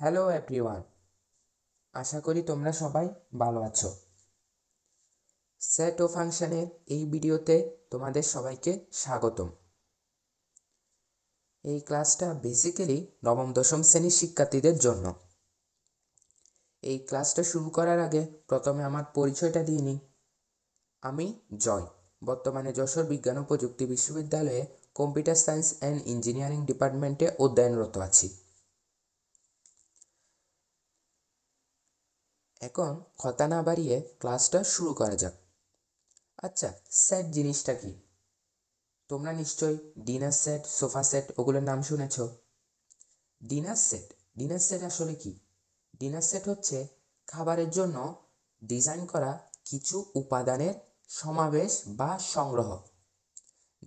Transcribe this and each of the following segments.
Hello everyone, আশা করি তোমরা সবাই ভালো আছো। সেট ও ফাংশনের এই ভিডিওতে তোমাদের সবাইকে স্বাগতম। এই ক্লাসটা বেসিক্যালি নবম দশম শ্রেণীর শিক্ষার্থীদের জন্য। এই ক্লাসটা শুরু করার আগে প্রথমে আমার পরিচয়টা দিয়ে নিই। আমি জয়, বর্তমানে যশোর বিজ্ঞান ও প্রযুক্তি বিশ্ববিদ্যালয়ে কম্পিউটার সায়েন্স অ্যান্ড ইঞ্জিনিয়ারিং ডিপার্টমেন্টে অধ্যয়নরত আছি। এখন কথা না বাড়িয়ে ক্লাসটা শুরু করা যাক। আচ্ছা, সেট জিনিসটা কি? তোমরা নিশ্চয়ই ডিনার সেট, সোফা সেট ওগুলোর নাম শুনেছ। ডিনার সেট আসলে কি? ডিনার সেট হচ্ছে খাবারের জন্য ডিজাইন করা কিছু উপাদানের সমাবেশ বা সংগ্রহ।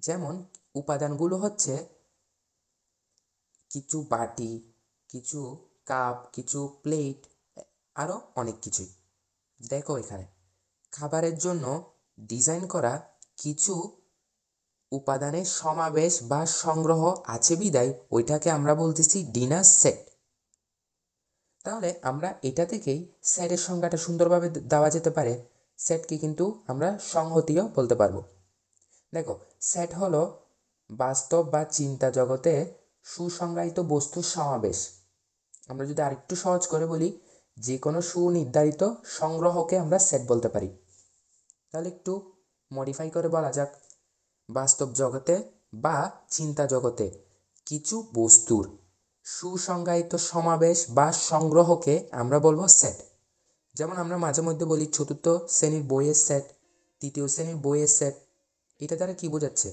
যেমন উপাদানগুলো হচ্ছে কিছু বাটি, কিছু কাপ, কিছু প্লেট, আরও অনেক কিছুই। দেখো এখানে খাবারের জন্য ডিজাইন করা কিছু উপাদানের সমাবেশ বা সংগ্রহ আছে বিদায় ওইটাকে আমরা বলতেছি ডিনার সেট। তাহলে আমরা এটা থেকেই সেটের সংজ্ঞাটা সুন্দরভাবে দেওয়া যেতে পারে। সেটকে কিন্তু আমরা সংহতিও বলতে পারবো। দেখো, সেট হলো বাস্তব বা চিন্তা জগতে সুসংজ্ঞায়িত বস্তুর সমাবেশ। আমরা যদি আরেকটু সহজ করে বলি, যে কোনো সুনির্ধারিত সংগ্রহকে আমরা সেট বলতে পারি। তাহলে একটু মডিফাই করে বলা যাক, বাস্তব জগতে বা চিন্তা জগতে কিছু বস্তুর সুসংজ্ঞায়িত সমাবেশ বা সংগ্রহকে আমরা বলবো সেট। যেমন আমরা মাঝে মধ্যে বলি চতুর্থ শ্রেণীর বইয়ের সেট, তৃতীয় শ্রেণীর বইয়ের সেট। এটা দ্বারা কি বোঝাচ্ছে?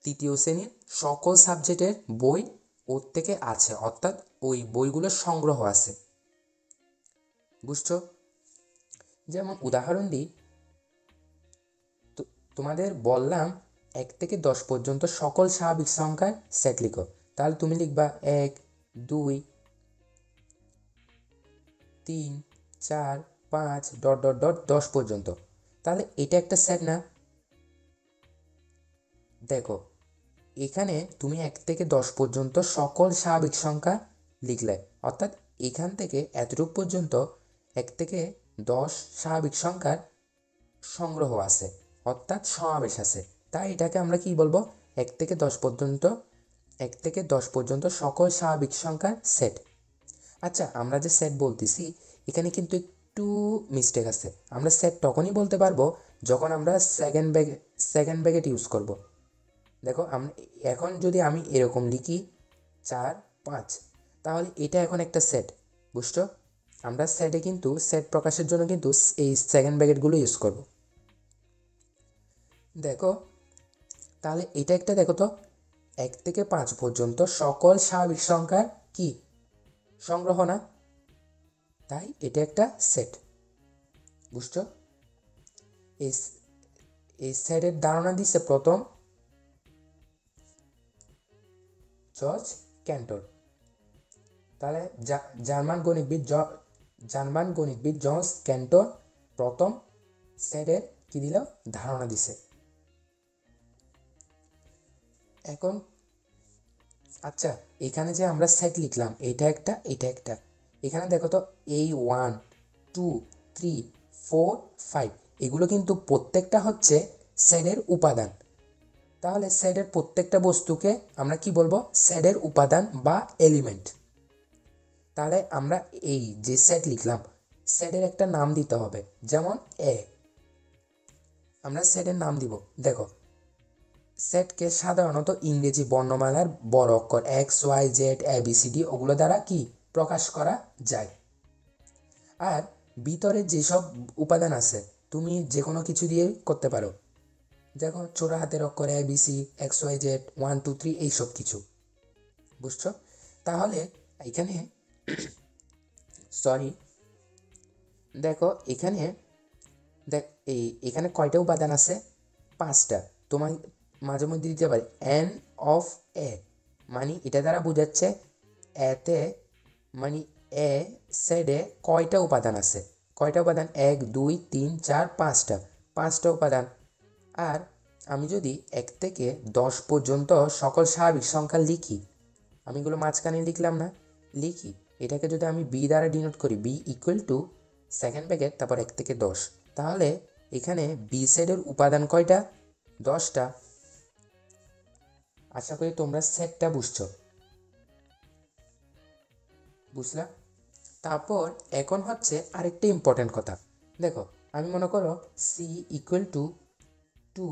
তৃতীয় শ্রেণীর সকল সাবজেক্টের বই ওর থেকে আছে, অর্থাৎ ওই বইগুলোর সংগ্রহ আছে। বুঝছো? যেমন উদাহরণ দিই, তোমাদের বললাম 1 থেকে 10 পর্যন্ত সকল স্বাভাবিক সংখ্যার সেট লিখো। তাহলে তুমি লিখবা 1, 2, 3, 4, 5 ডট ডট ডট 10 পর্যন্ত। তাহলে এটা একটা সেট না? দেখো, এখানে তুমি 1 থেকে 10 পর্যন্ত সকল স্বাভাবিক সংখ্যা লিখলে, অর্থাৎ এখান থেকে এতটুকু পর্যন্ত 1 থেকে 10 স্বাভাবিক সংখ্যার সংগ্রহ আছে, অর্থাৎ সমাবেশ আছে। তাই এটাকে আমরা কি বলবো? 1 থেকে 10 পর্যন্ত 1 থেকে 10 পর্যন্ত সকল স্বাভাবিক সংখ্যার সেট। আচ্ছা, আমরা যে সেট বলতেছি এখানে কিন্তু একটু মিস্টেক আছে। আমরা সেট তখনই বলতে পারবো যখন আমরা সেকেন্ড ব্র্যাকেট ইউজ করব। দেখো, এখন যদি আমি এরকম লিখি 4, 5, তাহলে এটা এখন একটা সেট। বুঝছো? আমরা সেটে কিন্তু সেট প্রকাশের জন্য কিন্তু এই সেকেন্ড ব্র্যাকেটগুলো ইউজ করব। দেখো, তাহলে এটা একটা, দেখো তো, 1 থেকে 5 পর্যন্ত সকল স্বাভাবিক সংখ্যার কি সংগ্রহ না? তাই এটা একটা সেট। বুঝছো? এই এই সেটের ধারণা দিচ্ছে প্রথম জর্জ ক্যান্টর। তাহলে জার্মান গণিতবিদ জর্জ ক্যান্টর প্রথম সেটের কি দিল? ধারণা দিছে। এখন আচ্ছা, এখানে যে আমরা সেট লিখলাম এটা একটা, এটা একটা। এখানে দেখো তো, এই 1, 2, 3, 4, 5 এগুলো কিন্তু প্রত্যেকটা হচ্ছে সেটের উপাদান। তাহলে সেটের প্রত্যেকটা বস্তুকে আমরা কি বলবো? সেটের উপাদান বা এলিমেন্ট। তাহলে আমরা এই যে সেট লিখলাম, সেটের একটা নাম দিতে হবে। যেমন আমরা সেটের নাম দিব। দেখো, সেটকে সাধারণত ইংরেজি বর্ণমালার বড় অক্ষর XYZ ABCD ওগুলো দ্বারা কি প্রকাশ করা যায়। আর ভিতরে যেসব উপাদান আছে তুমি যে কোনো কিছু দিয়ে করতে পারো। দেখো, ছোট হাতের অক্ষর ABC XYZ 1 2 3 এইসব কিছু। বুঝছো? তাহলে এখানে সরি দেখো, এখানে কয়টা উপাদান আছে? 5টা। তোমার মাঝে মধ্যে দিতে পারে N of A, মানে এটা দ্বারা বোঝাচ্ছে এতে, মানে এ সেটে কয়টা উপাদান আছে। কয়টা উপাদান? 1, 2, 3, 4, 5টা উপাদান। আর আমি যদি 1 থেকে 10 পর্যন্ত সকল স্বাভাবিক সংখ্যা লিখি, আমি এগুলো মাঝখানে লিখলাম না? লিখি, এটাকে যদি আমি বি দ্বারা ডিনোট করি, B equal to second bracket তারপর 1 থেকে 10, তাহলে এখানে বি সেটের উপাদান কয়টা? 10টা। আশা করি তোমরা সেটটা বুঝলা? তারপর এখন হচ্ছে আরেকটা ইম্পর্টেন্ট কথা। দেখো, আমি মনে করো সি ইকুয়াল টু 2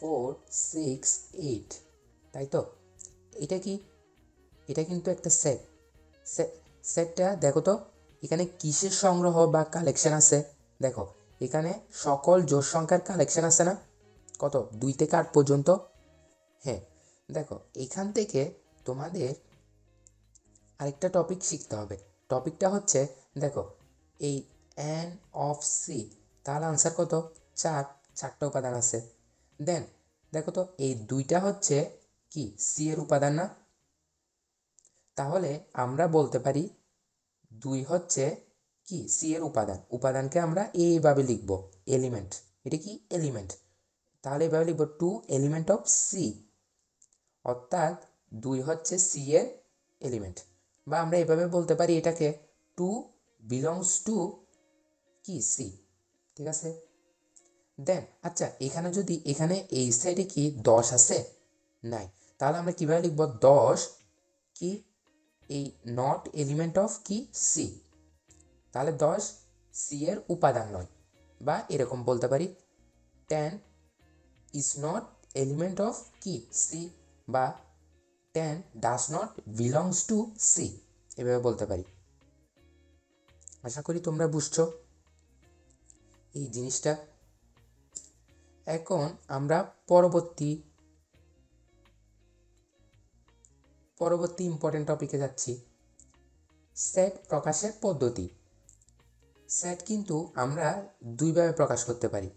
4 6 8, তাই তো? এটা কি? এটা কিন্তু একটা সেট। সেটটা দেখো তো এখানে কিসের সংগ্রহ বা কালেকশন আছে? দেখো, এখানে সকল জোড় সংখ্যার কালেকশন আছে না? কত? 2 থেকে 8 পর্যন্ত। হ্যাঁ, দেখো এখান থেকে তোমাদের আরেকটা টপিক শিখতে হবে। টপিকটা হচ্ছে, দেখো এই এন অফ সি, তার আনসার কত? 4টা উপাদান আছে। দেন দেখো তো এই 2টা হচ্ছে কি সি এর উপাদান না? তাহলে আমরা বলতে পারি 2 হচ্ছে কি সি এর উপাদান। উপাদানকে আমরা এইভাবে লিখব, এলিমেন্ট। এটা কি? এলিমেন্ট। তাহলে এভাবে লিখব 2 এলিমেন্ট অফ সি, অর্থাৎ 2 হচ্ছে সি এর এলিমেন্ট। বা আমরা এভাবে বলতে পারি এটাকে 2 বিলংস টু কি সি। ঠিক আছে? দেন আচ্ছা, এখানে যদি এখানে এই সাইডে কি 10 আছে? নাই। তাহলে আমরা কিভাবে লিখব? 10 কি এই নট এলিমেন্ট অফ কি সি। তাহলে 10 সি এর উপাদান নয়। বা এরকম বলতে পারি 10 ইজ নট এলিমেন্ট অফ কি সি, বা 10 does not belongs to C, এভাবে বলতে পারি। আশা করি তোমরা বুঝছো এই জিনিসটা। এখন আমরা পরবর্তী ইম্পর্টেন্ট টপিকে যাচ্ছি, সেট প্রকাশের পদ্ধতি। সেট কিন্তু আমরা দুইভাবে প্রকাশ করতে পারি।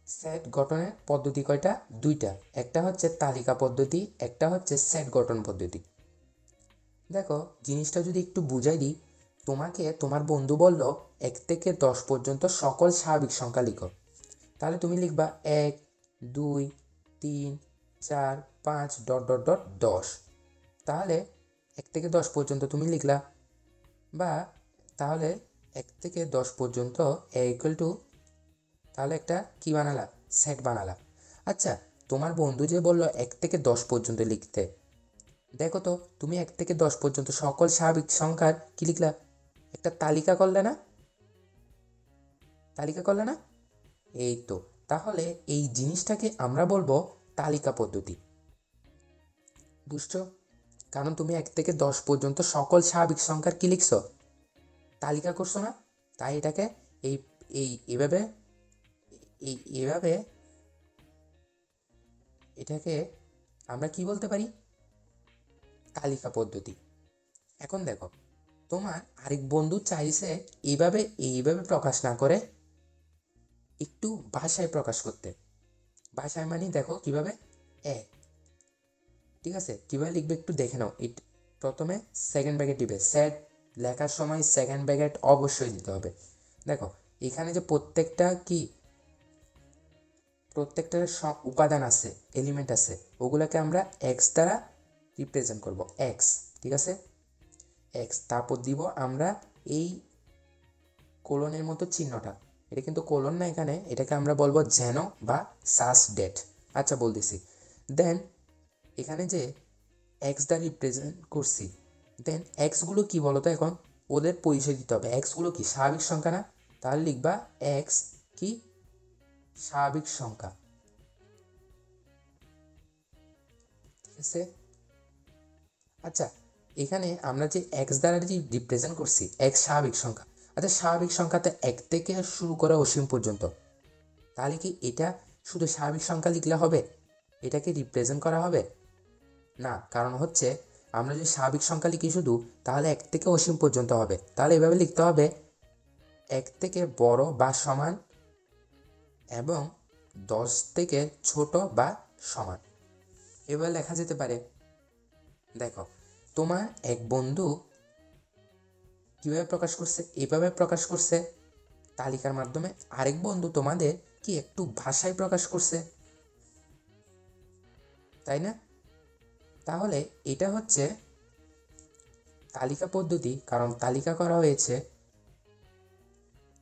সেট গঠনের পদ্ধতি কয়টা? 2টা। একটা হচ্ছে তালিকা পদ্ধতি, একটা হচ্ছে সেট গঠন পদ্ধতি। দেখো, জিনিসটা যদি একটু বুঝাই দিই, তোমাকে তোমার বন্ধু বলল 1 থেকে 10 পর্যন্ত সকল স্বাভাবিক সংখ্যা লিখো। তাহলে তুমি লিখবা 1 2 3 4 5 ডট ডট ডট 10। তাহলে 1 থেকে 10 পর্যন্ত তুমি লিখলা, বা তাহলে 1 থেকে 10 পর্যন্ত এ ইকুয়াল টু, তাহলে একটা কি বানালা? সেট বানালা। আচ্ছা, তোমার বন্ধু যে বললো 1 থেকে 10 পর্যন্ত লিখতে, দেখো তো তুমি 1 থেকে 10 পর্যন্ত সকল স্বাভাবিক সংখ্যার কি লিখলা? একটা তালিকা করলে না? এই তো। তাহলে এই জিনিসটাকে আমরা বলবো তালিকা পদ্ধতি। বুঝছো? কারণ তুমি 1 থেকে 10 পর্যন্ত সকল স্বাভাবিক সংখ্যার কি লিখছো? তালিকা করছো না? তাই এটাকে এই এই এভাবে এভাবে এটাকে আমরা কি বলতে পারি? তালিকা পদ্ধতি। এখন দেখো, তোমার আরেক বন্ধু চাইছে এইভাবে প্রকাশ না করে একটু ভাষায় প্রকাশ করতে। ভাষায় মানে দেখো কিভাবে, এ, ঠিক আছে? কিভাবে লিখবে একটু দেখে নাও। প্রথমে সেকেন্ড ব্র্যাকেট দিবে। সেট লেখার সময় সেকেন্ড ব্র্যাকেট অবশ্যই দিতে হবে। দেখো এখানে যে প্রত্যেকটার উপাদান আছে, এলিমেন্ট আছে, ওগুলোকে আমরা এক্স দ্বারা রিপ্রেজেন্ট করব। এক্স, ঠিক আছে? এক্স, তারপর দিব আমরা এই কোলনের মতো চিহ্নটা। এটা কিন্তু কোলন না, এখানে এটাকে আমরা বলবো যেন বা সাস ডেট। আচ্ছা, বলতেছি। দেন এখানে যে এক্স দ্বারা রিপ্রেজেন্ট করছি, দেন এক্সগুলো কি বলতো? এখন ওদের পরিচয় দিতে হবে। এক্সগুলো কি স্বাভাবিক সংখ্যা না? তাহলে লিখবা এক্স কি স্বাভাবিক সংখ্যা। ঠিক আছে? আচ্ছা, এখানে আমরা যে এক্স দ্বারা যে রিপ্রেজেন্ট করছি, এক্স স্বাভাবিক সংখ্যা। আচ্ছা, স্বাভাবিক সংখ্যাতে 1 থেকে শুরু করে অসীম পর্যন্ত। তাহলে কি এটা শুধু স্বাভাবিক সংখ্যা লিখলে হবে? এটাকে রিপ্রেজেন্ট করা হবে না। কারণ হচ্ছে আমরা যদি স্বাভাবিক সংখ্যা লিখি শুধু, তাহলে 1 থেকে অসীম পর্যন্ত হবে। তাহলে এভাবে লিখতে হবে 1 থেকে বড় বা সমান এবং 10 থেকে ছোট বা সমান। এভাবে লেখা যেতে পারে। দেখো, তোমার এক বন্ধু কীভাবে প্রকাশ করছে? এভাবে প্রকাশ করছে তালিকার মাধ্যমে। আরেক বন্ধু তোমাদের কি একটু ভাষায় প্রকাশ করছে, তাই না? তাহলে এটা হচ্ছে তালিকা পদ্ধতি, কারণ তালিকা করা হয়েছে।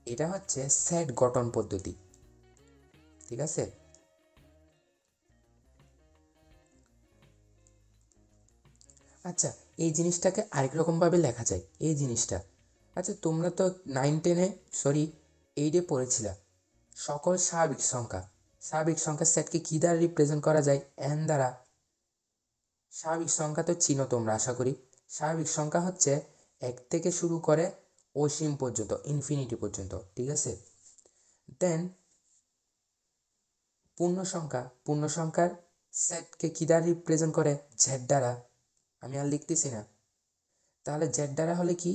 এটা হচ্ছে সেট গঠন পদ্ধতি, ঠিক আছে? আচ্ছা, এই জিনিসটাকে আরেক রকমভাবে লেখা যায়, এই জিনিসটা। আচ্ছা, তোমরা তো 9-10-এ, সরি 8-এ পড়েছিলা সকল স্বাভাবিক সংখ্যা। স্বাভাবিক সংখ্যার সেটকে কী দ্বারা রিপ্রেজেন্ট করা যায়? এন দ্বারা। স্বাভাবিক সংখ্যা তো চিনো তোমরা আশা করি। স্বাভাবিক সংখ্যা হচ্ছে 1 থেকে শুরু করে অসীম পর্যন্ত, ইনফিনিটি পর্যন্ত, ঠিক আছে? দেন পূর্ণ সংখ্যা, পূর্ণ সংখ্যার সেটকে কী দ্বারা রিপ্রেজেন্ট করে? জেড দ্বারা। আমি আর লিখতেছি না। তাহলে জেড দ্বারা হলে কি?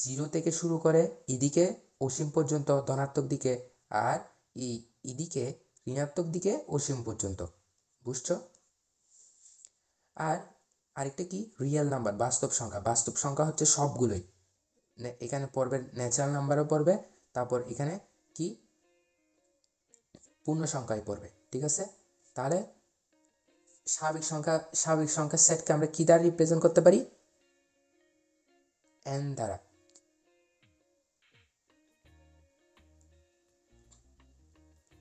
0 থেকে শুরু করে এদিকে অসীম পর্যন্ত ধনাত্মক দিকে, আর এদিকে ঋণাত্মক দিকে অসীম পর্যন্ত। বুঝছো? আর আরেকটা কি? রিয়েল নাম্বার, বাস্তব সংখ্যা। বাস্তব সংখ্যা হচ্ছে সবগুলোই। এখানে পড়বে ন্যাচারাল নাম্বারও পড়বে, তারপর এখানে কি পূর্ণ সংখ্যায় পড়বে, ঠিক আছে? তাহলে স্বাভাবিক সংখ্যার সেটকে আমরা কি দ্বারা রিপ্রেজেন্ট করতে পারি? এন দ্বারা।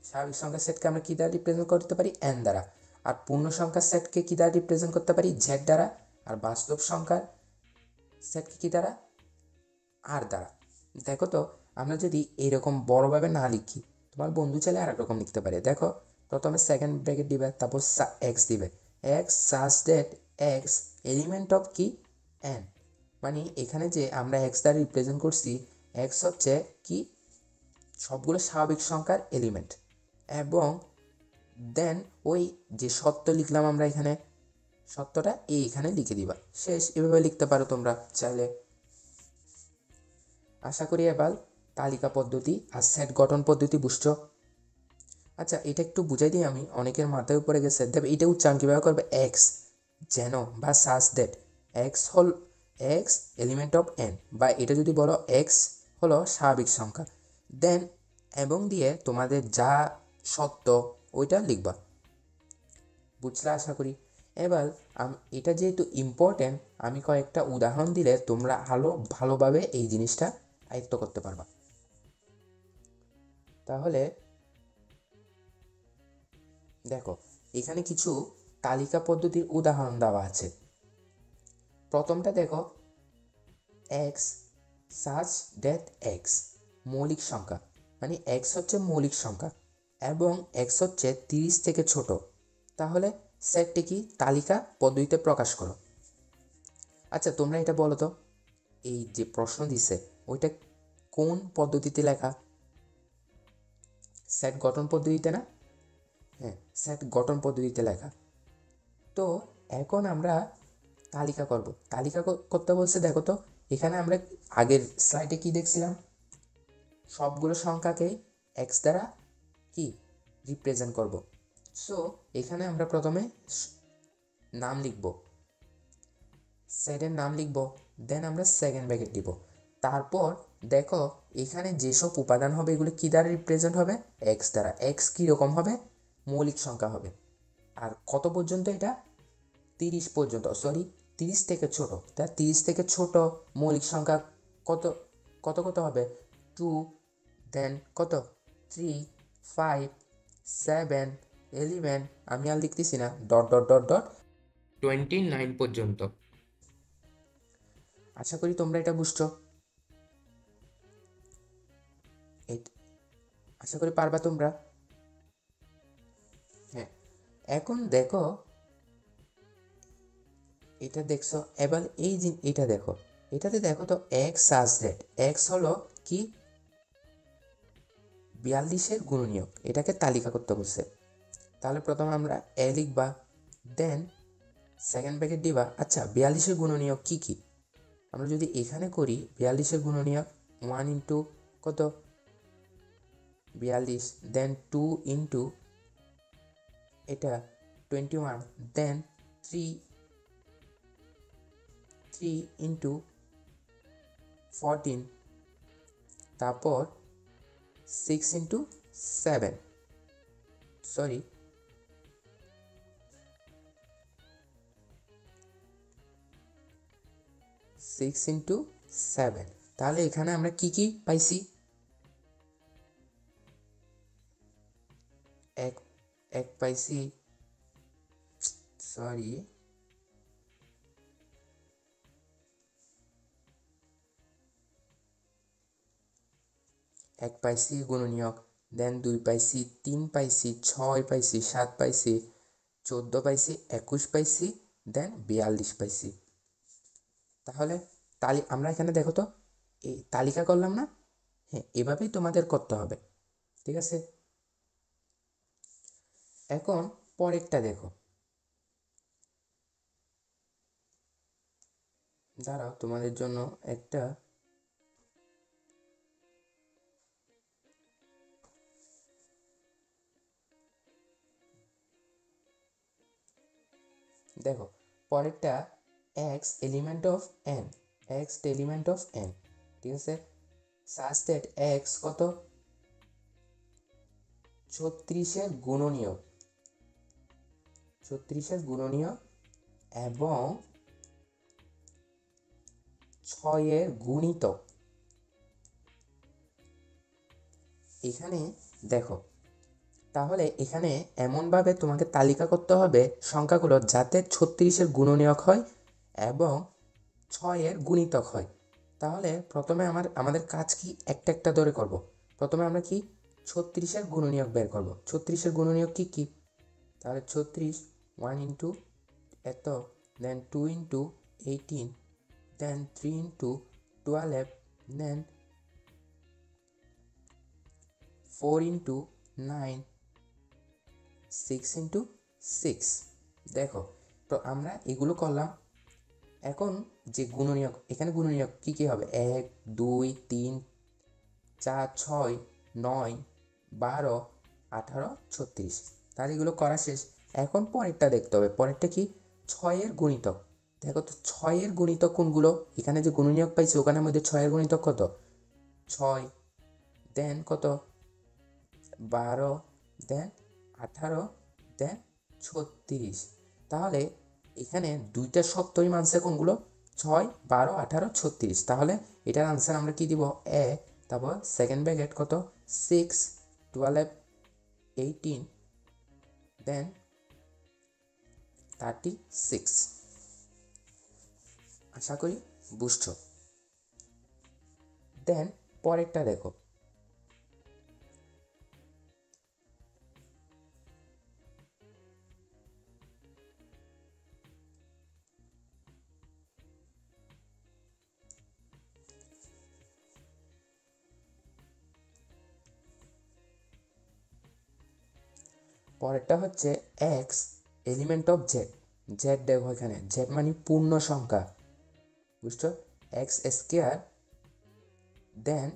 স্বাভাবিক সংখ্যার সেটকে আমরা কি দ্বারা রিপ্রেজেন্ট করতে পারি? এন দ্বারা। আর পূর্ণ সংখ্যার সেটকে কি দ্বারা রিপ্রেজেন্ট করতে পারি? জেড দ্বারা। আর বাস্তব সংখ্যার সেটকে কি দ্বারা? আর দ্বারা। দেখো তো, আমরা যদি এরকম বড়ভাবে না লিখি, তোমার বন্ধু চাইলে আর এক রকম লিখতে পারে। দেখো, প্রথমে সেকেন্ড ব্র্যাকেট দিবে, তারপর এক্স দিবে। X such that X element of কি? এন। মানে এখানে যে আমরা এক্স দ্বারা রিপ্রেজেন্ট করছি, এক্স হচ্ছে কি? সবগুলো স্বাভাবিক সংখ্যার এলিমেন্ট। এবং দেন ওই যে সত্য লিখলাম আমরা এখানে, সত্যটা এইখানে লিখে দিবা। শেষ। এভাবে লিখতে পারো তোমরা চাইলে। আশা করি এবার তালিকা পদ্ধতি আর সেট গঠন পদ্ধতি বুঝছো। আচ্ছা, এটা একটু বুঝাই দিই আমি, অনেকের মাথায় উপরে গেছে। দেবে এটা উচ্চারণ কীভাবে করবে? এক্স যেন বা সাজ দ্যাট এক্স হল এক্স এলিমেন্ট অফ এন, বা এটা যদি বলো এক্স হলো স্বাভাবিক সংখ্যা, দেন এবং দিয়ে তোমাদের যা সত্য ওইটা লিখবা। বুঝলে আশা করি। এবার এটা যেহেতু ইম্পর্টেন্ট, আমি কয়েকটা উদাহরণ দিলে তোমরা আরও ভালোভাবে এই জিনিসটা আয়ত্ত করতে পারবা। তাহলে দেখো, এখানে কিছু তালিকা পদ্ধতির উদাহরণ দেওয়া আছে। প্রথমটা দেখো, এক্স সাচ ড্যাট এক্স মৌলিক সংখ্যা, মানে এক্স হচ্ছে মৌলিক সংখ্যা এবং এক্স হচ্ছে 30 থেকে ছোট। তাহলে সেটটি কি? তালিকা পদ্ধতিতে প্রকাশ করো। আচ্ছা, তোমরা এটা বলো তো, এই যে প্রশ্ন দিছে ওইটা কোন পদ্ধতিতে লেখা? সেট গঠন পদ্ধতিতে না? হ্যাঁ, সেট গঠন পদ্ধতিতে লেখা। তো এখন আমরা তালিকা করব। তালিকা করতে বলছে, দেখো তো এখানে আমরা আগের স্লাইডে কি দেখছিলাম? সবগুলো সংখ্যাকে এক্স দ্বারা কি রিপ্রেজেন্ট করব। সো এখানে আমরা প্রথমে নাম লিখব, সেটের নাম লিখব, দেন আমরা সেকেন্ড ব্র্যাকেট দিব। তারপর দেখো এখানে যেসব উপাদান হবে এগুলো কি দ্বারা রিপ্রেজেন্ট হবে? এক্স দ্বারা। এক্স কীরকম হবে? মৌলিক সংখ্যা হবে। আর কত পর্যন্ত এটা? 30 পর্যন্ত, সরি 30 থেকে ছোট। তা 30 থেকে ছোট মৌলিক সংখ্যা কত কত কত হবে? 2, দেন কত? 3, 5, 7, 11, আমি আর লিখতেছি না, ডট ডট ডট ডট 29 পর্যন্ত। আশা করি তোমরা এটা বুঝছো। আশা করি পারবা তোমরা। হ্যাঁ, এখন দেখো এটা দেখছো। এবার এই যে এটা দেখো, এটাতে দেখো তো এক্স সাজ দ্যাট এক্স হলো কি? 42-এর গুণনীয়ক। এটাকে তালিকা করতে বলছে। তাহলে প্রথমে আমরা এ লিখবা, দেন সেকেন্ড ব্র্যাকেট দিবা। আচ্ছা, 42-এর গুণনীয়ক কি কি? আমরা যদি এখানে করি 42-এর গুণনীয়ক 1 ইন্টু কত? 42, দেন 2 ইন্টু এটা 21, দেন 3 ইন্টু 14, তারপর 6 ইন্টু 7, সরি 6 ইন্টু 7। তাহলে এখানে আমরা কি কি পাইছি? এক পাইছি, সরি এক পাইছি গুণনীয়ক, দেন 2 পাইছি, 3 পাইছি, 6 পাইছি, 7 পাইছি, 14 পাইছি, 21 পাইছি, দেন 42 পাইছি। তাহলে আমরা এখানে দেখো তো এই তালিকা করলাম না? হ্যাঁ, এভাবেই তোমাদের করতে হবে, ঠিক আছে? এখন পরেরটা দেখো, দাঁড়াও তোমাদের জন্য একটা দেখো, পরেরটা x element of n, x element of n, ঠিক আছে? সাজ দ্যাট x কত? 36-এর গুণনীয়ক, 36-এর গুণনীয়ক এবং 6-এর গুণিতক। এখানে দেখো, তাহলে এখানে এমনভাবে তোমাকে তালিকা করতে হবে সংখ্যাগুলো যাতে 36-এর গুণনীয়ক হয় এবং 6-এর গুণিতক হয়। তাহলে প্রথমে আমাদের কাজ কি, একটা একটা ধরে করব। প্রথমে আমরা কি 36-এর গুণনীয়ক বের করব। 36-এর গুণনীয়ক কি কি? তাহলে 36 1 ইন্টু এত, দেন 2 ইন্টু 18, দেন 3 ইন্টু 12, দেন 4 ইন্টু 9, 6 ইন্টু 6। দেখো, তো আমরা এগুলো করলাম। এখন যে গুণনীয়ক, এখানে গুণনীয়ক কি কি হবে? 1 2 3 4 6 9 12 18 36। তাহলে এগুলো করা শেষ। এখন পরেরটা দেখতে হবে। পরেরটা কি? 6-এর গুণিতক। দেখো তো 6-এর গুণিতক কোনগুলো? এখানে যে গুণনীয়ক পাইছি ওখানের মধ্যে 6-এর গুণিতক কত? 6, দেন কত? 12, দেন 18, দেন 36। তাহলে এখানে দুইটা সপ্তমী মানছে কোনগুলো? 6 12 18 36। তাহলে এটার আনসার আমরা কি দিব? এ, তারপর সেকেন্ড ব্র্যাকেট কত? 6 12 18, দেন 36। আশা করি বুঝছো। দেন পরেরটা দেখো, পরেরটা হচ্ছে x element of Z. Z দেখো, এখানে জেড মানে পূর্ণ সংখ্যা, বুঝছো? X square then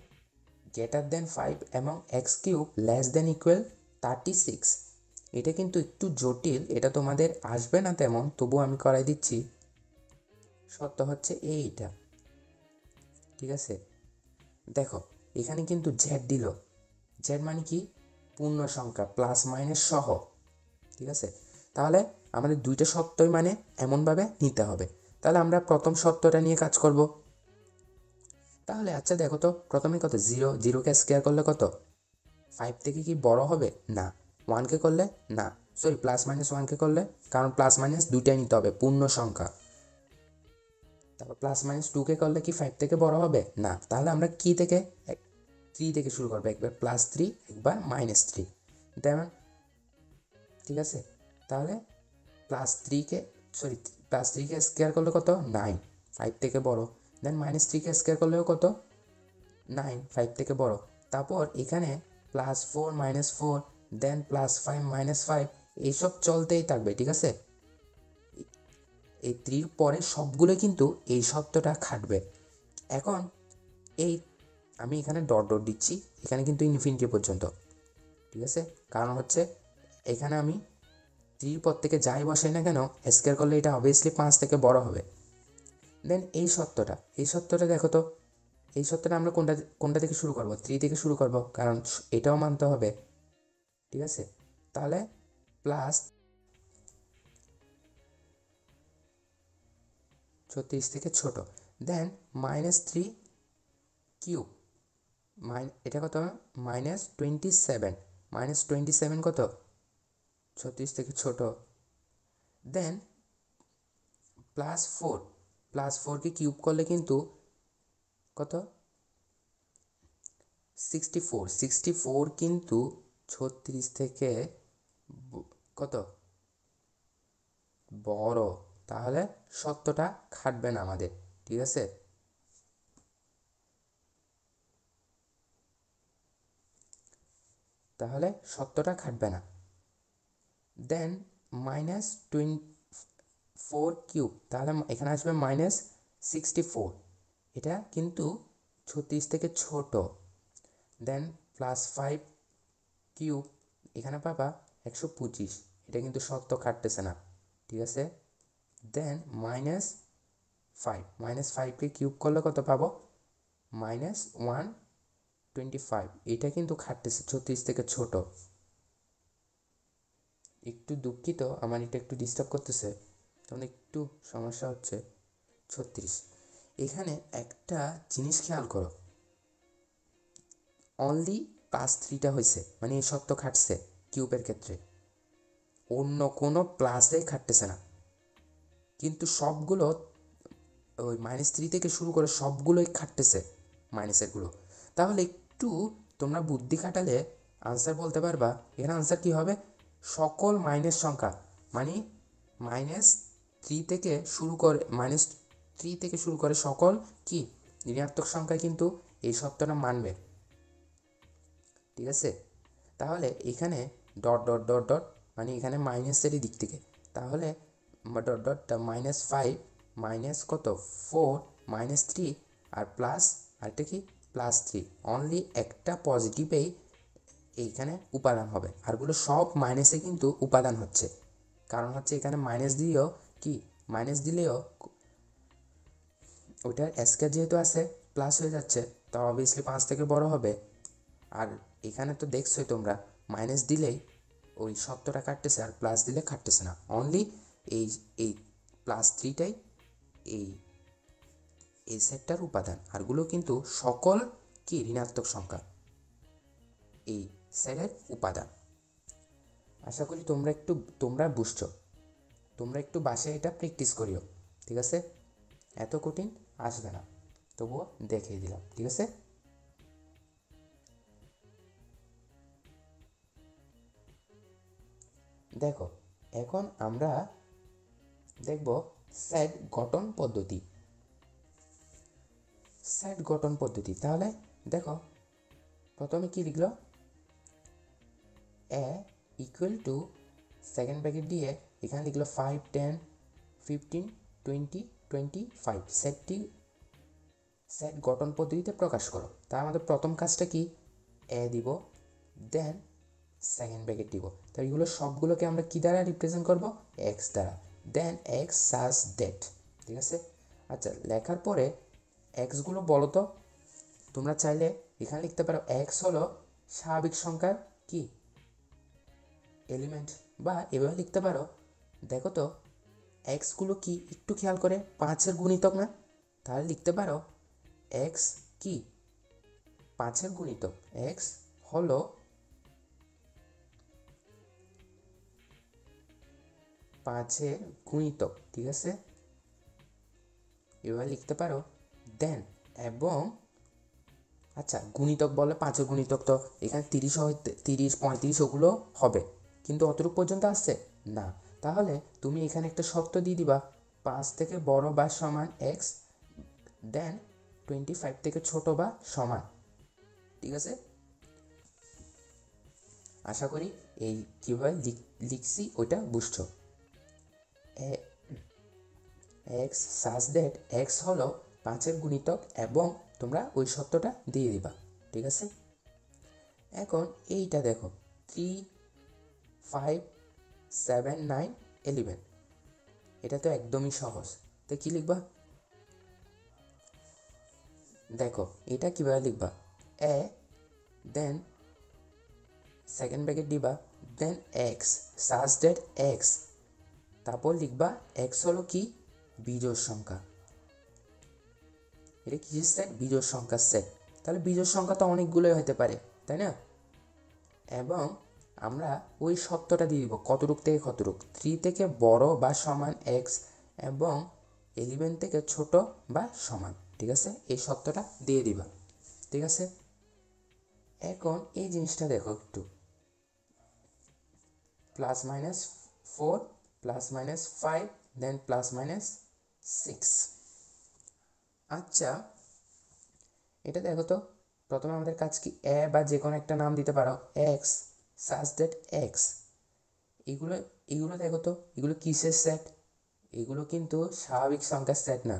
greater than 5 এবং x cube less than equal 36। এটা কিন্তু একটু জটিল, এটা তোমাদের আসবে না তেমন, তবু আমি করাই দিচ্ছি। সত্য হচ্ছে এইটা, ঠিক আছে? দেখো এখানে কিন্তু জেড দিল, জেড মানে কি? পূর্ণ সংখ্যা প্লাস মাইনাস সহ, ঠিক আছে? তাহলে আমাদের দুইটা সত্যই মানে এমনভাবে নিতে হবে। তাহলে আমরা প্রথম সত্যটা নিয়ে কাজ করব। তাহলে আচ্ছা দেখো তো, প্রথমে কত? 0, 0কে স্কোয়ার করলে কত? 5 থেকে কি বড় হবে? না। 1কে করলে না, সরি প্লাস মাইনাস 1কে করলে, কারণ প্লাস মাইনাস দুইটাই নিতে হবে, পূর্ণ সংখ্যা। তারপর প্লাস মাইনাস 2কে করলে কি 5 থেকে বড় হবে? না। তাহলে আমরা কি থেকে? 3 থেকে শুরু করবো, একবার +3 একবার -3, তেমন, ঠিক আছে? তাহলে প্লাস থ্রিকে স্কোয়ার করলে কত? 9, 5 থেকে বড়। দেন -3কে স্কোয়ার করলেও কত? 9, 5 থেকে বড়। তারপর এখানে +4 -4, দেন +5 -5, এইসব চলতেই থাকবে, ঠিক আছে? এই 3 পরে সবগুলো কিন্তু এই শব্দটা খাটবে। এখন এই আমি এখানে ডট ডট দিচ্ছি, এখানে কিন্তু ইনফিনিটি পর্যন্ত, ঠিক আছে? কারণ হচ্ছে এখানে আমি 3 পর থেকে যাই বসাই না কেন, স্কোয়ার করলে এটা অবভিয়াসলি 5 থেকে বড় হবে। দেন এই সত্যটা দেখো তো, এই সত্যটা আমরা কোনটা কোনটা থেকে শুরু করব? 3 থেকে শুরু করব, কারণ এটাও মানতে হবে। ঠিক আছে, তাহলে প্লাস 36 থেকে ছোট, দেন -3 কিউব, এটা কত? -27, -27 কত? 36 থেকে ছোট, দেন +4, +4কে কিউব করলে কিন্তু কত? 64, 64 কিন্তু 36 থেকে কত বড়, তাহলে সত্যটা খাটবে না আমাদের। ঠিক আছে, তাহলে সত্যটা খাটবে না। দেন -24 কিউব, তাহলে এখানে আসবে -64, এটা কিন্তু 36 থেকে ছোট। দেন +5 কিউব, এখানে পাবা 125, এটা কিন্তু সত্য কাটতেছে না। ঠিক আছে, দেন -5কে কিউব করলে কত পাবো? -125, এটা কিন্তু খাটতেছে 36 থেকে ছোট। একটু দুঃখিত, আমার এটা একটু ডিস্টার্ব করতেছে, তখন একটু সমস্যা হচ্ছে। 36, এখানে একটা জিনিস খেয়াল করো, অনলি +3টা হয়েছে, মানে এই সত্য খাটছে কিউবের ক্ষেত্রে, অন্য কোনো প্লাসে খাটতেছে না। কিন্তু সবগুলো ওই -3 থেকে শুরু করে সবগুলোই খাটতেছে মাইনাসেরগুলো। তাহলে একটু তোমরা বুদ্ধি খাটালে আনসার বলতে পারবা। এখানে আনসার কি হবে? সকল মাইনাস সংখ্যা, মানে -3 থেকে শুরু করে -3 থেকে শুরু করে সকল কি ঋণাত্মক সংখ্যা কিন্তু এই সত্যটা মানবে। ঠিক আছে, তাহলে এখানে ডট ডট ডট ডট, মানে এখানে মাইনাসেরই দিক থেকে, তাহলে ডট ডটটা -5 মাইনাস কত 4 -3 আর প্লাস আরেকটা কি +3, অনলি একটা পজিটিভেই এইখানে উপাদান হবে, আরগুলো সব মাইনাসে কিন্তু উপাদান হচ্ছে। কারণ হচ্ছে এখানে মাইনাস দিলেও কি, মাইনাস দিলেও ওইটার স্কয়ার যেহেতু আছে প্লাস হয়ে যাচ্ছে, তো অবভিয়াসলি 5 থেকে বড় হবে। আর এখানে তো দেখছোই তোমরা, মাইনাস দিলেই ওই সত্যটা কাটতেছে, আর প্লাস দিলে কাটতেছে না, অনলি এই এই +3টাই এই এই সেটটার উপাদান, আরগুলো কিন্তু সকল কি ঋণাত্মক সংখ্যা এই সেটের উপাদান। আশা করি তোমরা বুঝছো। তোমরা একটু বাসায় এটা প্র্যাকটিস করিও। ঠিক আছে, এত কঠিন আসবে না, তবুও দেখিয়ে দিলাম। ঠিক আছে, দেখো এখন আমরা দেখব সেট গঠন পদ্ধতি। সেট গঠন পদ্ধতি, তাহলে দেখো প্রথমে কি লিখলো? এ ইকুয়াল টু সেকেন্ড ব্র্যাকেট দিয়ে এখানে লিখলো 5, 10, 15, 20, 25, সেটটি সেট গঠন পদ্ধতিতে প্রকাশ করো। তা আমাদের প্রথম কাজটা কি? এ দিব, দেন সেকেন্ড ব্র্যাকেট দিব। তো এইগুলো সবগুলোকে আমরা কি দ্বারা রিপ্রেজেন্ট করব? এক্স দ্বারা। দেন এক্স সাজ ডেট। ঠিক আছে, আচ্ছা লেখার পরে এক্সগুলো বলো তো। তোমরা চাইলে এখানে লিখতে পারো এক্স হলো স্বাভাবিক সংখ্যার কি এলিমেন্ট, বা এভাবে লিখতে পারো, দেখো তো এক্সগুলো কি একটু খেয়াল করে 5-এর গুণিতক না? তাহলে লিখতে পারো এক্স কি 5-এর গুণিতক, এক্স হলো 5-এর গুণিতক। ঠিক আছে, এভাবে লিখতে পারো। দেন এবং আচ্ছা গুণিতক বলে 5-এর গুণিতক, তো এখানে 30 হয়, 30, 35 ওগুলো হবে, কিন্তু অতটুকু পর্যন্ত আসছে না। তাহলে তুমি এখানে একটা শর্ত দিয়ে দিবা, 5 থেকে বড় বা সমান এক্স, দেন 25 থেকে ছোট বা সমান। ঠিক আছে, আশা করি এই কীভাবে লিখছি ওইটা বুঝছো। এক্স সাজ দ্যাট এক্স হলো 5-এর গুণিতক, এবং তোমরা ওই সত্যটা দিয়ে দিবা। ঠিক আছে, এখন এইটা দেখো 3, 5, 7, 9, 11, এটা তো একদমই সহজ। তো কি লিখবা? দেখো এটা কিভাবে লিখবা, এ দেন সেকেন্ড ব্র্যাকেট দিবা, দেন এক্স, সাজ দ্যাট এক্স, তারপর লিখবা এক্স হলো কি, বিজোড় সংখ্যা। এটা কিসের সেট, বিজোড় সংখ্যার সেট। তাহলে বিজোড় সংখ্যা তো অনেকগুলোই হতে পারে, তাই না? এবং আমরা ওই সত্যটা দিয়ে দিব কতটুক থেকে কতটুক, 3 থেকে বড় বা সমান এক্স এবং 11 থেকে ছোট বা সমান, ঠিক আছে? এই সত্যটা দিয়ে দিবা, ঠিক আছে? এখন এই জিনিসটা দেখো একটু, +-4 +-5 দেন +-6। আচ্ছা এটা দেখো তো, প্রথমে আমাদের কাজ কি, এ বা যে কোনো একটা নাম দিতে পারো, এক্স, সাজ দ্যাট এক্স। এগুলো এগুলো দেখো তো, এগুলো কিসের সেট? এগুলো কিন্তু স্বাভাবিক সংখ্যার সেট না,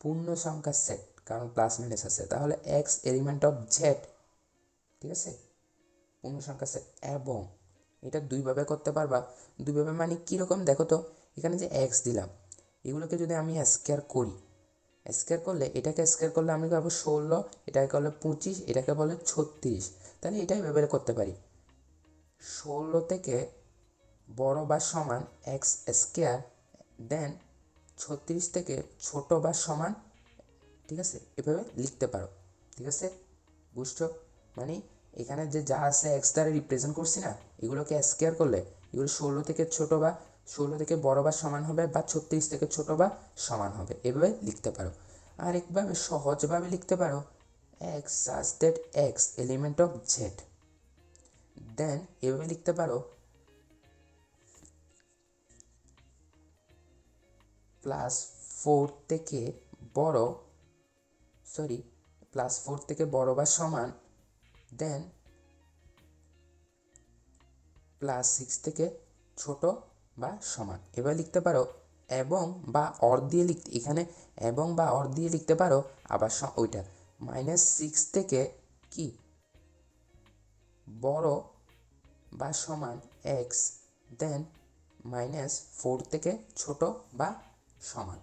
পূর্ণ সংখ্যার সেট, কারণ প্লাস মাইনাস আছে। তাহলে এক্স এলিমেন্ট অফ জেড, ঠিক আছে, পূর্ণ সংখ্যার সেট। এবং এটা দুইভাবে করতে পারবা। দুইভাবে মানে কীরকম দেখো তো, এখানে যে এক্স দিলাম, এগুলোকে যদি আমি স্কোয়ার করি, স্কোয়ার করলে এটাকে স্কোয়ার করলে আমি পাবো 16, এটাকে করলে 25, এটাকে বলে 36। তাহলে এটাই ব্যবহার করতে পারি, 16 থেকে বড় বা সমান এক্স স্কোয়ার, দেন 36 থেকে ছোট বা সমান, ঠিক আছে, এভাবে লিখতে পারো, ঠিক আছে? বুঝছো? মানে এখানে যে যা আছে এক্স দ্বারা রিপ্রেজেন্ট করছি না, এগুলোকে স্কোয়ার করলে এগুলো 16 থেকে ছোট বা 16 থেকে বড় বা সমান হবে, বা 36 থেকে ছোট বা সমান হবে, এভাবে লিখতে পারো। আর একভাবে সহজভাবে লিখতে পারো, X such that X element of Z, then এভাবে লিখতে পারো, +4 থেকে বড়, +4 থেকে বড় বা সমান, দেন +6 থেকে ছোট বা সমান, এবার লিখতে পারো। এবং বা অর দিয়ে লিখতে, এখানে এবং বা অর দিয়ে লিখতে পারো। আবার ওইটা -6 থেকে কি বড় বা সমান এক্স, দেন -4 থেকে ছোট বা সমান।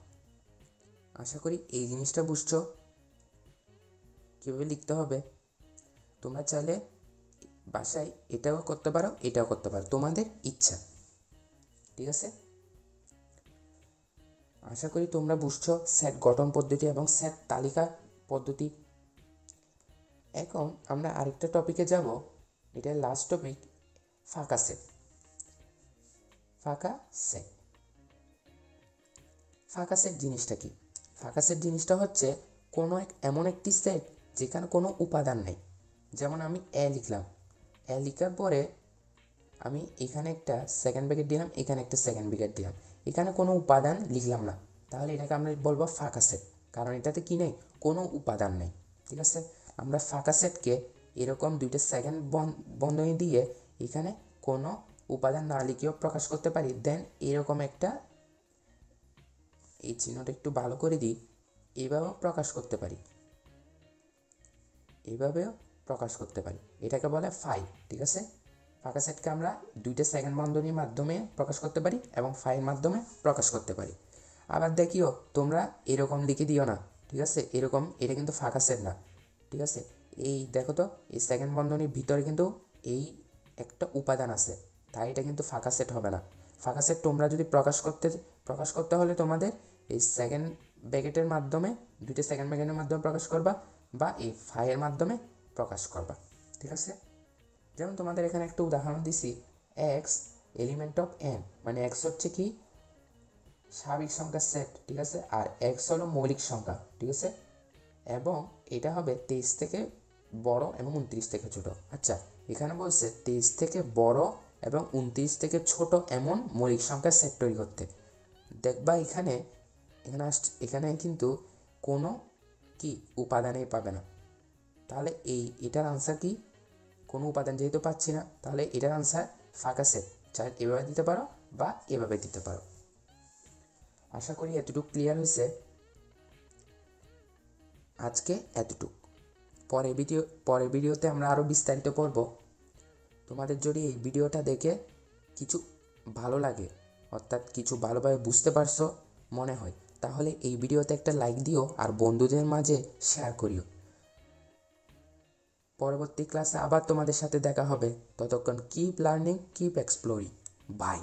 আশা করি এই জিনিসটা বুঝছো কীভাবে লিখতে হবে। তোমরা চাইলে বাসায় এটাও করতে পারো, এটাও করতে পারো, তোমাদের ইচ্ছা, ঠিক আছে? আশা করি তোমরা বুঝছো সেট গঠন পদ্ধতি এবং সেট তালিকা পদ্ধতি। এখন আমরা আরেকটা টপিকে যাব, এটা লাস্ট টপিক, ফাঁকা সেট। ফাঁকা সেট, ফাঁকা সেট জিনিসটা কি? ফাঁকা সেট জিনিসটা হচ্ছে কোনো এমন একটি সেট যেখানে কোনো উপাদান নেই। যেমন আমি এ লিখলাম, এ লেখার পরে আমি এখানে একটা সেকেন্ড ব্র্যাকেট দিলাম, এখানে একটা সেকেন্ড ব্র্যাকেট দিলাম, এখানে কোনো উপাদান লিখলাম না, তাহলে এটাকে আমরা বলবো ফাঁকা সেট, কারণ এটাতে কি নেই, কোনো উপাদান নেই, ঠিক আছে? আমরা ফাঁকা সেটকে এরকম দুইটা সেকেন্ড বন্ধনী দিয়ে এখানে কোনো উপাদান না লিখেও প্রকাশ করতে পারি। দেন এরকম একটা, এই চিহ্নটা একটু ভালো করে দিই, এইভাবেও প্রকাশ করতে পারি, এইভাবেও প্রকাশ করতে পারি, এটাকে বলে ফাই, ঠিক আছে? ফাঁকা সেটকে আমরা দুইটা সেকেন্ড বন্ধনীর মাধ্যমে প্রকাশ করতে পারি এবং ফাইয়ের মাধ্যমে প্রকাশ করতে পারি। আবার দেখিও তোমরা এরকম লিখে দিও না, ঠিক আছে? এরকম, এটা কিন্তু ফাঁকা সেট না, ঠিক আছে? এই দেখো তো, এই সেকেন্ড বন্ধনীর ভিতরে কিন্তু এই একটা উপাদান আছে, তাই এটা কিন্তু ফাঁকা সেট হবে না। ফাঁকা সেট তোমরা যদি প্রকাশ করতে হলে তোমাদের এই সেকেন্ড ব্র্যাকেটের মাধ্যমে, দুইটা সেকেন্ড ব্র্যাকেটের মাধ্যমে প্রকাশ করবা, বা এই ফাইয়ের মাধ্যমে প্রকাশ করবা, ঠিক আছে? যেমন তোমাদের এখানে একটা উদাহরণ দিছি, এক্স এলিমেন্ট অফ এন, মানে এক্স হচ্ছে কি স্বাভাবিক সংখ্যার সেট, ঠিক আছে? আর এক্স হলো মৌলিক সংখ্যা, ঠিক আছে? এবং এটা হবে 23 থেকে বড় এবং 29 থেকে ছোট। আচ্ছা, এখানে বলছে 23 থেকে বড় এবং 29 থেকে ছোট এমন মৌলিক সংখ্যার সেট তৈরি করতে। দেখবা এখানে এখানে কিন্তু কোনো কি উপাদানই পাবে না। তাহলে এটার আনসার কি? কোনো উপাদান যেহেতু পাচ্ছি না, তাহলে এটার আনসার ফাঁকা সেট। চাই এভাবে দিতে পারো বা এভাবে দিতে পারো। আশা করি এতটুকু ক্লিয়ার হয়েছে। আজকে এতটুকু, পরের ভিডিওতে আমরা আরও বিস্তারিত পড়ব। তোমাদের যদি এই ভিডিওটা দেখে কিছু ভালো লাগে, অর্থাৎ কিছু ভালোভাবে বুঝতে পারছো মনে হয়, তাহলে এই ভিডিওতে একটা লাইক দিও আর বন্ধুদের মাঝে শেয়ার করিও। পরবর্তী ক্লাসে আবার তোমাদের সাথে দেখা হবে। ততক্ষণ keep learning, keep exploring. By.